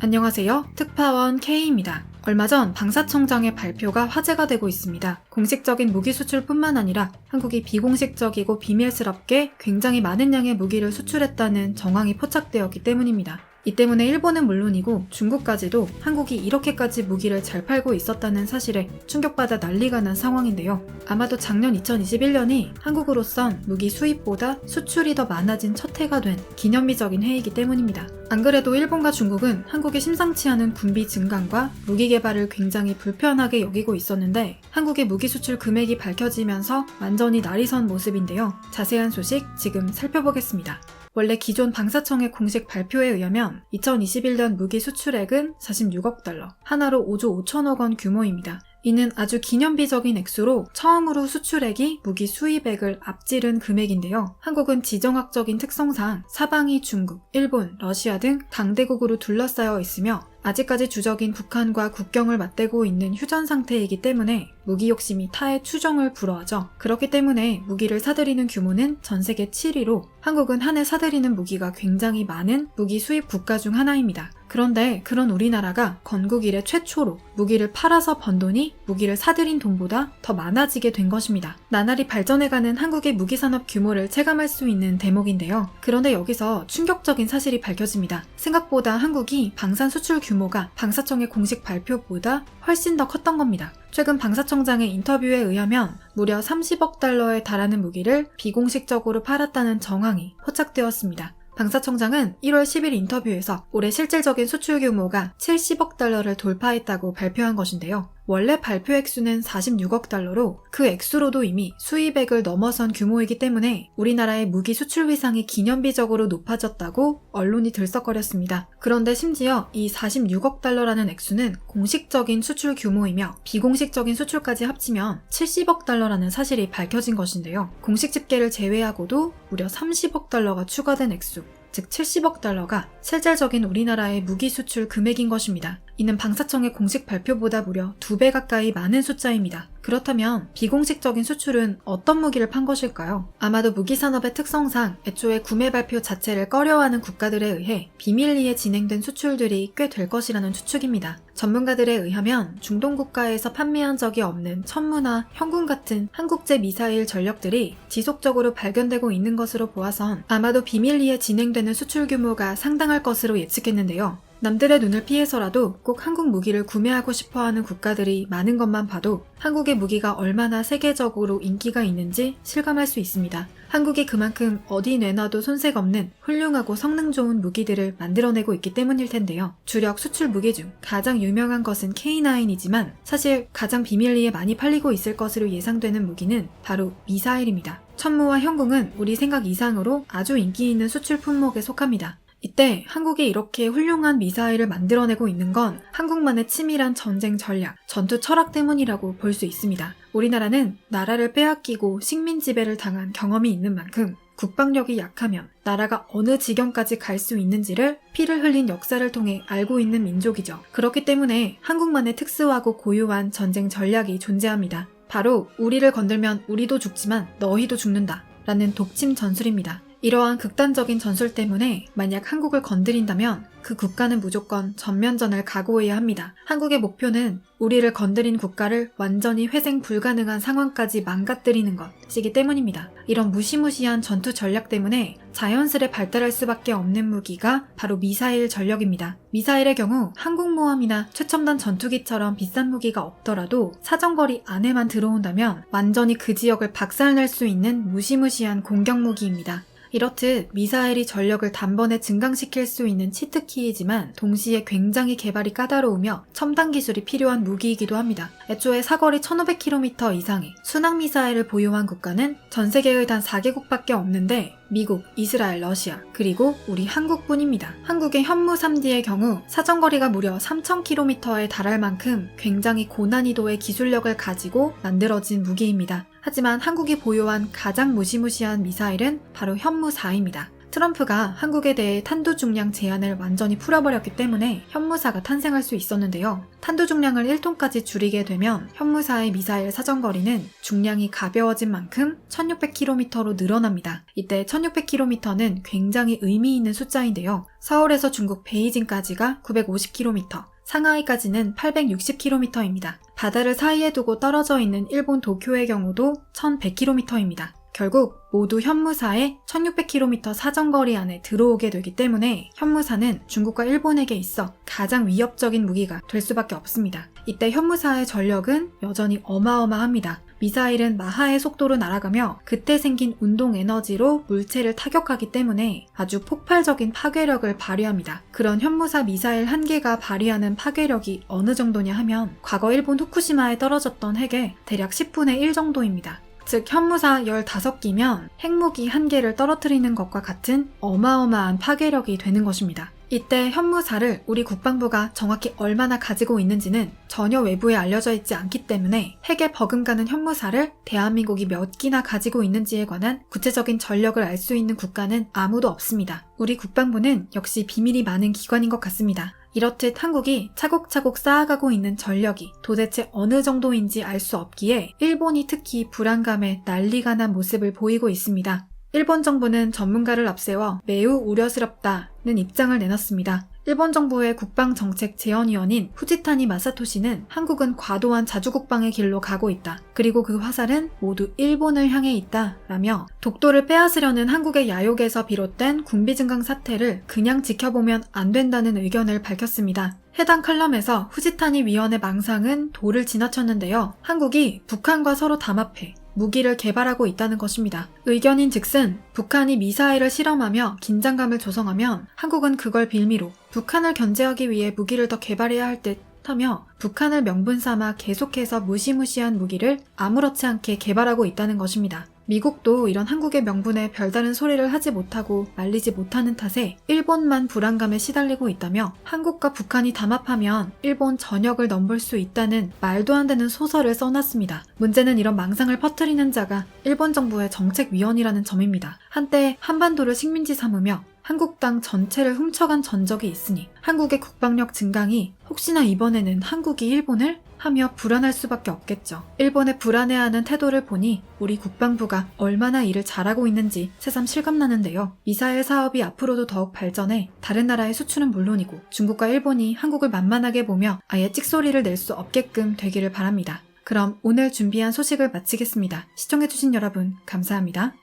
안녕하세요. 특파원 K입니다. 얼마 전 방사청장의 발표가 화제가 되고 있습니다. 공식적인 무기 수출뿐만 아니라 한국이 비공식적이고 비밀스럽게 굉장히 많은 양의 무기를 수출했다는 정황이 포착되었기 때문입니다. 이 때문에 일본은 물론이고 중국까지도 한국이 이렇게까지 무기를 잘 팔고 있었다는 사실에 충격받아 난리가 난 상황인데요. 아마도 작년 2021년이 한국으로선 무기 수입보다 수출이 더 많아진 첫 해가 된 기념비적인 해이기 때문입니다. 안 그래도 일본과 중국은 한국의 심상치 않은 군비 증강과 무기 개발을 굉장히 불편하게 여기고 있었는데 한국의 무기 수출 금액이 밝혀지면서 완전히 날이 선 모습인데요. 자세한 소식 지금 살펴보겠습니다. 원래 기존 방사청의 공식 발표에 의하면 2021년 무기 수출액은 46억 달러, 하나로 5조 5천억 원 규모입니다. 이는 아주 기념비적인 액수로 처음으로 수출액이 무기 수입액을 앞지른 금액인데요. 한국은 지정학적인 특성상 사방이 중국, 일본, 러시아 등 강대국으로 둘러싸여 있으며 아직까지 주적인 북한과 국경을 맞대고 있는 휴전 상태이기 때문에 무기 욕심이 타의 추종을 불허하죠. 그렇기 때문에 무기를 사들이는 규모는 전 세계 7위로 한국은 한 해 사들이는 무기가 굉장히 많은 무기 수입 국가 중 하나입니다. 그런데 그런 우리나라가 건국 이래 최초로 무기를 팔아서 번 돈이 무기를 사들인 돈보다 더 많아지게 된 것입니다. 나날이 발전해가는 한국의 무기산업 규모를 체감할 수 있는 대목인데요. 그런데 여기서 충격적인 사실이 밝혀집니다. 생각보다 한국이 방산 수출 규모가 방사청의 공식 발표보다 훨씬 더 컸던 겁니다. 최근 방사청장의 인터뷰에 의하면 무려 30억 달러에 달하는 무기를 비공식적으로 팔았다는 정황이 포착되었습니다. 방사청장은 1월 10일 인터뷰에서 올해 실질적인 수출 규모가 70억 달러를 돌파했다고 발표한 것인데요. 원래 발표 액수는 46억 달러로 그 액수로도 이미 수입액을 넘어선 규모이기 때문에 우리나라의 무기 수출 위상이 기념비적으로 높아졌다고 언론이 들썩거렸습니다. 그런데 심지어 이 46억 달러라는 액수는 공식적인 수출 규모이며 비공식적인 수출까지 합치면 70억 달러라는 사실이 밝혀진 것인데요. 공식 집계를 제외하고도 무려 30억 달러가 추가된 액수, 즉 70억 달러가 실질적인 우리나라의 무기 수출 금액인 것입니다. 이는 방사청의 공식 발표보다 무려 2배 가까이 많은 숫자입니다. 그렇다면 비공식적인 수출은 어떤 무기를 판 것일까요? 아마도 무기산업의 특성상 애초에 구매 발표 자체를 꺼려하는 국가들에 의해 비밀리에 진행된 수출들이 꽤 될 것이라는 추측입니다. 전문가들에 의하면 중동 국가에서 판매한 적이 없는 천무나 현군 같은 한국제 미사일 전력들이 지속적으로 발견되고 있는 것으로 보아선 아마도 비밀리에 진행되는 수출 규모가 상당할 것으로 예측했는데요. 남들의 눈을 피해서라도 꼭 한국 무기를 구매하고 싶어하는 국가들이 많은 것만 봐도 한국의 무기가 얼마나 세계적으로 인기가 있는지 실감할 수 있습니다. 한국이 그만큼 어디 내놔도 손색 없는 훌륭하고 성능 좋은 무기들을 만들어내고 있기 때문일 텐데요. 주력 수출 무기 중 가장 유명한 것은 K9이지만 사실 가장 비밀리에 많이 팔리고 있을 것으로 예상되는 무기는 바로 미사일입니다. 천무와 현궁은 우리 생각 이상으로 아주 인기 있는 수출 품목에 속합니다. 이때 한국이 이렇게 훌륭한 미사일을 만들어내고 있는 건 한국만의 치밀한 전쟁 전략, 전투 철학 때문이라고 볼 수 있습니다. 우리나라는 나라를 빼앗기고 식민 지배를 당한 경험이 있는 만큼 국방력이 약하면 나라가 어느 지경까지 갈 수 있는지를 피를 흘린 역사를 통해 알고 있는 민족이죠. 그렇기 때문에 한국만의 특수하고 고유한 전쟁 전략이 존재합니다. 바로 우리를 건들면 우리도 죽지만 너희도 죽는다 라는 독침 전술입니다. 이러한 극단적인 전술 때문에 만약 한국을 건드린다면 그 국가는 무조건 전면전을 각오해야 합니다. 한국의 목표는 우리를 건드린 국가를 완전히 회생 불가능한 상황까지 망가뜨리는 것이기 때문입니다. 이런 무시무시한 전투 전략 때문에 자연스레 발달할 수밖에 없는 무기가 바로 미사일 전력입니다. 미사일의 경우 항공모함이나 최첨단 전투기처럼 비싼 무기가 없더라도 사정거리 안에만 들어온다면 완전히 그 지역을 박살낼 수 있는 무시무시한 공격 무기입니다. 이렇듯 미사일이 전력을 단번에 증강시킬 수 있는 치트키이지만 동시에 굉장히 개발이 까다로우며 첨단 기술이 필요한 무기이기도 합니다. 애초에 사거리 1500km 이상의 순항미사일을 보유한 국가는 전 세계의 단 4개국밖에 없는데 미국, 이스라엘, 러시아, 그리고 우리 한국뿐입니다. 한국의 현무 3D의 경우 사정거리가 무려 3000km에 달할 만큼 굉장히 고난이도의 기술력을 가지고 만들어진 무기입니다. 하지만 한국이 보유한 가장 무시무시한 미사일은 바로 현무 4입니다. 트럼프가 한국에 대해 탄도 중량 제한을 완전히 풀어버렸기 때문에 현무사가 탄생할 수 있었는데요. 탄도 중량을 1톤까지 줄이게 되면 현무사의 미사일 사정거리는 중량이 가벼워진 만큼 1600km로 늘어납니다. 이때 1600km는 굉장히 의미 있는 숫자인데요. 서울에서 중국 베이징까지가 950km, 상하이까지는 860km입니다. 바다를 사이에 두고 떨어져 있는 일본 도쿄의 경우도 1100km입니다. 결국 모두 현무사의 1600km 사정거리 안에 들어오게 되기 때문에 현무사는 중국과 일본에게 있어 가장 위협적인 무기가 될 수밖에 없습니다. 이때 현무사의 전력은 여전히 어마어마합니다. 미사일은 마하의 속도로 날아가며 그때 생긴 운동 에너지로 물체를 타격하기 때문에 아주 폭발적인 파괴력을 발휘합니다. 그런 현무사 미사일 한 개가 발휘하는 파괴력이 어느 정도냐 하면 과거 일본 후쿠시마에 떨어졌던 핵의 대략 10분의 1 정도입니다. 즉 현무사 15기면 핵무기 1개를 떨어뜨리는 것과 같은 어마어마한 파괴력이 되는 것입니다. 이때 현무사를 우리 국방부가 정확히 얼마나 가지고 있는지는 전혀 외부에 알려져 있지 않기 때문에 핵에 버금가는 현무사를 대한민국이 몇 기나 가지고 있는지에 관한 구체적인 전력을 알 수 있는 국가는 아무도 없습니다. 우리 국방부는 역시 비밀이 많은 기관인 것 같습니다. 이렇듯 한국이 차곡차곡 쌓아가고 있는 전력이 도대체 어느 정도인지 알 수 없기에 일본이 특히 불안감에 난리가 난 모습을 보이고 있습니다. 일본 정부는 전문가를 앞세워 매우 우려스럽다는 입장을 내놨습니다. 일본 정부의 국방정책재원위원인 후지타니 마사토시는 한국은 과도한 자주국방의 길로 가고 있다. 그리고 그 화살은 모두 일본을 향해 있다. 라며 독도를 빼앗으려는 한국의 야욕에서 비롯된 군비 증강 사태를 그냥 지켜보면 안 된다는 의견을 밝혔습니다. 해당 칼럼에서 후지타니 위원의 망상은 도를 지나쳤는데요. 한국이 북한과 서로 담합해 무기를 개발하고 있다는 것입니다. 의견인 즉슨 북한이 미사일을 실험하며 긴장감을 조성하면 한국은 그걸 빌미로 북한을 견제하기 위해 무기를 더 개발해야 할 듯 하며 북한을 명분 삼아 계속해서 무시무시한 무기를 아무렇지 않게 개발하고 있다는 것입니다. 미국도 이런 한국의 명분에 별다른 소리를 하지 못하고 말리지 못하는 탓에 일본만 불안감에 시달리고 있다며 한국과 북한이 담합하면 일본 전역을 넘볼 수 있다는 말도 안 되는 소설을 써놨습니다. 문제는 이런 망상을 퍼뜨리는 자가 일본 정부의 정책위원이라는 점입니다. 한때 한반도를 식민지 삼으며 한국 땅 전체를 훔쳐간 전적이 있으니 한국의 국방력 증강이 혹시나 이번에는 한국이 일본을? 하며 불안할 수밖에 없겠죠. 일본의 불안해하는 태도를 보니 우리 국방부가 얼마나 일을 잘하고 있는지 새삼 실감나는데요. 미사일 사업이 앞으로도 더욱 발전해 다른 나라의 수출은 물론이고 중국과 일본이 한국을 만만하게 보며 아예 찍소리를 낼 수 없게끔 되기를 바랍니다. 그럼 오늘 준비한 소식을 마치겠습니다. 시청해주신 여러분 감사합니다.